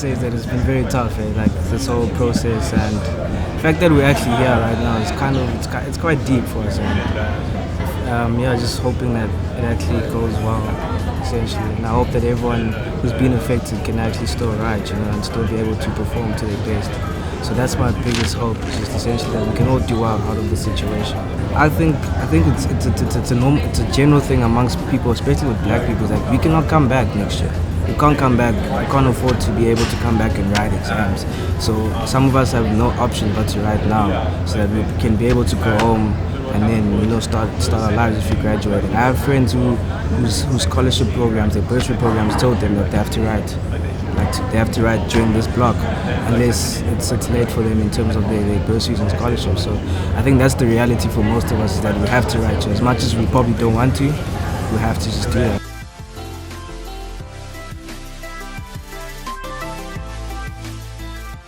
say is that it's been very tough, like this whole process, and the fact that we're actually here right now is it's quite deep for us. And yeah, just hoping that it actually goes well, essentially. And I hope that everyone who's been affected can actually still ride, and still be able to perform to their best. So that's my biggest hope, just essentially that we can all do well out of the situation. I think it's a general thing amongst people, especially with black people, that we cannot come back next year. We can't come back. We can't afford to be able to come back and write exams. So some of us have no option but to write now, so that we can be able to go home and then start our lives if we graduate. And I have friends whose scholarship programs, their bursary programs, told them that they have to write. They have to write during this block, unless it's late for them in terms of their bursaries and scholarships. So I think that's the reality for most of us, is that we have to write. So as much as we probably don't want to, we have to just do it.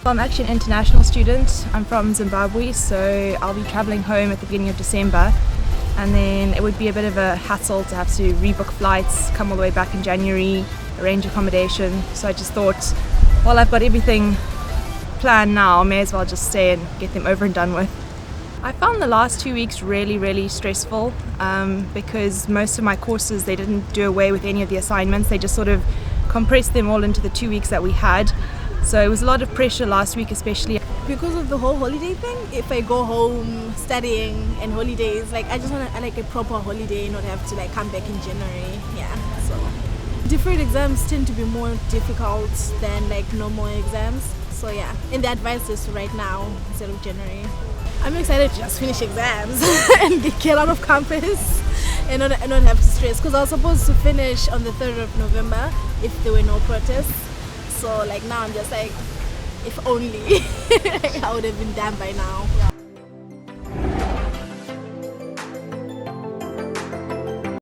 I'm actually an international student. I'm from Zimbabwe, so I'll be travelling home at the beginning of December, and then it would be a bit of a hassle to have to rebook flights, come all the way back in January, arrange accommodation. So I just thought, well, I've got everything planned now, I may as well just stay and get them over and done with. I found the last 2 weeks really stressful, because most of my courses, they didn't do away with any of the assignments. They just sort of compressed them all into the 2 weeks that we had. So it was a lot of pressure last week, especially. Because of the whole holiday thing, if I go home studying and holidays, I just want a proper holiday, not have to come back in January. Yeah, so different exams tend to be more difficult than normal exams. So yeah, and the advice is to write now instead of January. I'm excited to just finish exams and get out of campus and not have to stress, because I was supposed to finish on the 3rd of November if there were no protests. So now I'm just if only I would have been done by now.